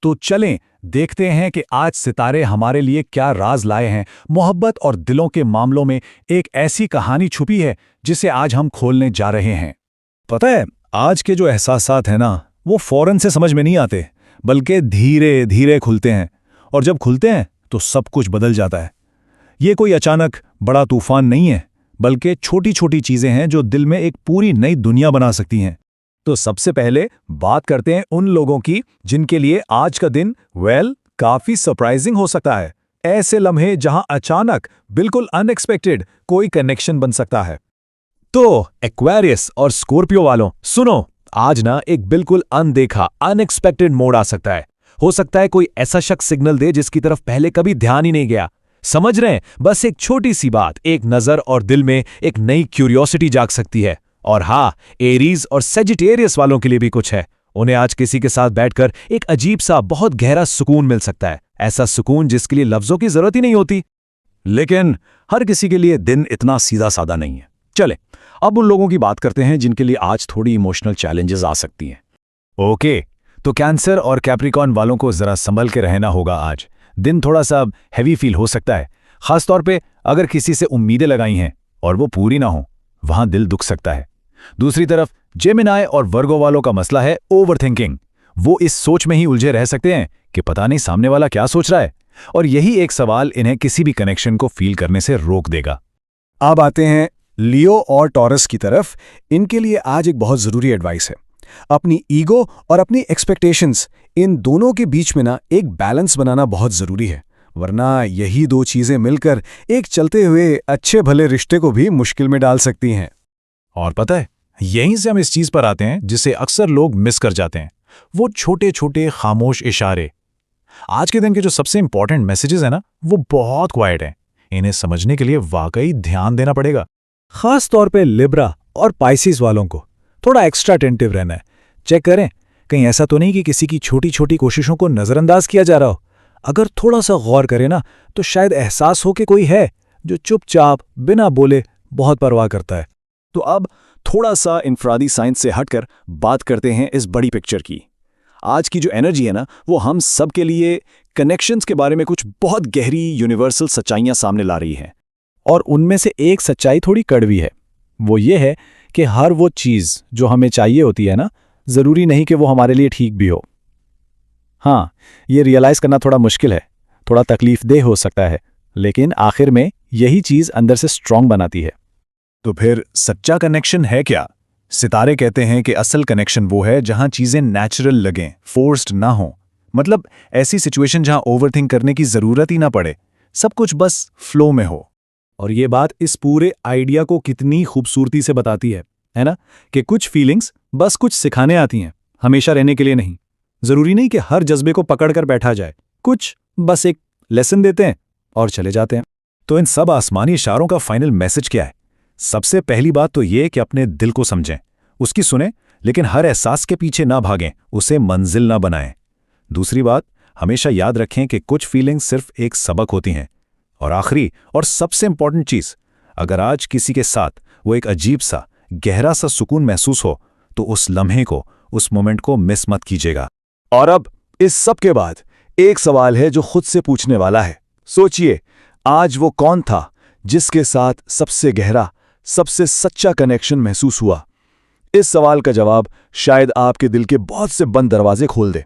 तो चलें देखते हैं कि आज सितारे हमारे लिए क्या राज लाए हैं। मोहब्बत और दिलों के मामलों में एक ऐसी कहानी छुपी है जिसे आज हम खोलने जा रहे हैं। पता है, आज के जो एहसासात हैं ना, वो फौरन से समझ में नहीं आते, बल्कि धीरे धीरे खुलते हैं। और जब खुलते हैं तो सब कुछ बदल जाता है। ये कोई अचानक बड़ा तूफान नहीं है, बल्कि छोटी छोटी चीजें हैं जो दिल में एक पूरी नई दुनिया बना सकती हैं। तो सबसे पहले बात करते हैं उन लोगों की जिनके लिए आज का दिन काफी सरप्राइजिंग हो सकता है। ऐसे लम्हे जहां अचानक बिल्कुल अनएक्सपेक्टेड कोई कनेक्शन बन सकता है। तो एक्वेरियस और स्कॉर्पियो वालों, सुनो, आज ना एक बिल्कुल अनदेखा अनएक्सपेक्टेड मोड आ सकता है। हो सकता है कोई ऐसा शख्स सिग्नल दे जिसकी तरफ पहले कभी ध्यान ही नहीं गया। समझ रहे हैं? बस एक छोटी सी बात, एक नजर और दिल में एक नई क्यूरियोसिटी जाग सकती है। और हाँ, एरीज और सेजिटेरियस वालों के लिए भी कुछ है। उन्हें आज किसी के साथ बैठकर एक अजीब सा बहुत गहरा सुकून मिल सकता है। ऐसा सुकून जिसके लिए लफ्जों की जरूरत ही नहीं होती। लेकिन हर किसी के लिए दिन इतना सीधा साधा नहीं है। चले अब उन लोगों की बात करते हैं जिनके लिए आज थोड़ी इमोशनल चैलेंजेस आ सकती हैं। ओके, तो कैंसर और कैप्रिकॉर्न वालों को जरा संभल के रहना होगा। आज दिन थोड़ा सा हैवी फील हो सकता है, खासतौर पे अगर किसी से उम्मीदें लगाई हैं और वो पूरी ना हो, वहां दिल दुख सकता है। दूसरी तरफ जेमिनाई और वर्गो वालों का मसला है ओवरथिंकिंग। वो इस सोच में ही उलझे रह सकते हैं कि पता नहीं सामने वाला क्या सोच रहा है, और यही एक सवाल इन्हें किसी भी कनेक्शन को फील करने से रोक देगा। अब आते हैं लियो और टॉरस की तरफ। इनके लिए आज एक बहुत जरूरी एडवाइस है। अपनी ईगो और अपनी एक्सपेक्टेशंस, इन दोनों के बीच में ना एक बैलेंस बनाना बहुत जरूरी है, वरना यही दो चीजें मिलकर एक चलते हुए अच्छे भले रिश्ते को भी मुश्किल में डाल सकती हैं। और पता है, यहीं से हम इस चीज पर आते हैं जिसे अक्सर लोग मिस कर जाते हैं, वो छोटे छोटे खामोश इशारे। आज के दिन के जो सबसे इंपॉर्टेंट मैसेजेस हैं ना, वो बहुत क्वाइट हैं। इन्हें समझने के लिए वाकई ध्यान देना पड़ेगा। खास तौर पे लिब्रा और पाइसिस वालों को थोड़ा एक्स्ट्रा अटेंटिव रहना है। चेक करें, कहीं ऐसा तो नहीं कि किसी की छोटी छोटी कोशिशों को नजरअंदाज किया जा रहा हो। अगर थोड़ा सा गौर करें ना, तो शायद एहसास हो कि कोई है जो चुपचाप बिना बोले बहुत परवाह करता है। तो अब थोड़ा सा इंफ्रादी साइंस से हटकर बात करते हैं इस बड़ी पिक्चर की। आज की जो एनर्जी है ना, वो हम सब के लिए कनेक्शंस के बारे में कुछ बहुत गहरी यूनिवर्सल सच्चाइयां सामने ला रही हैं। और उनमें से एक सच्चाई थोड़ी कड़वी है। वो ये है कि हर वो चीज़ जो हमें चाहिए होती है ना, ज़रूरी नहीं कि वो हमारे लिए ठीक भी हो। हाँ, ये रियलाइज़ करना थोड़ा मुश्किल है, थोड़ा तकलीफदेह हो सकता है, लेकिन आखिर में यही चीज़ अंदर से स्ट्रांग बनाती है। तो फिर सच्चा कनेक्शन है क्या? सितारे कहते हैं कि असल कनेक्शन वो है जहां चीजें नेचुरल लगें, फोर्स्ड ना हो। मतलब ऐसी सिचुएशन जहां ओवरथिंक करने की जरूरत ही ना पड़े, सब कुछ बस फ्लो में हो। और ये बात इस पूरे आइडिया को कितनी खूबसूरती से बताती है ना, कि कुछ फीलिंग्स बस कुछ सिखाने आती हैं, हमेशा रहने के लिए नहीं। जरूरी नहीं कि हर जज्बे को पकड़कर बैठा जाए, कुछ बस एक लेसन देते हैं और चले जाते हैं। तो इन सब आसमानी इशारों का फाइनल मैसेज क्या है? सबसे पहली बात तो ये कि अपने दिल को समझें, उसकी सुनें, लेकिन हर एहसास के पीछे ना भागें, उसे मंजिल ना बनाएं। दूसरी बात, हमेशा याद रखें कि कुछ फीलिंग्स सिर्फ एक सबक होती हैं। और आखिरी और सबसे इंपॉर्टेंट चीज, अगर आज किसी के साथ वो एक अजीब सा गहरा सा सुकून महसूस हो, तो उस लम्हे को, उस मोमेंट को मिस मत कीजिएगा। और अब इस सब के बाद एक सवाल है जो खुद से पूछने वाला है। सोचिए, आज वो कौन था जिसके साथ सबसे गहरा, सबसे सच्चा कनेक्शन महसूस हुआ? इस सवाल का जवाब शायद आपके दिल के बहुत से बंद दरवाजे खोल दे।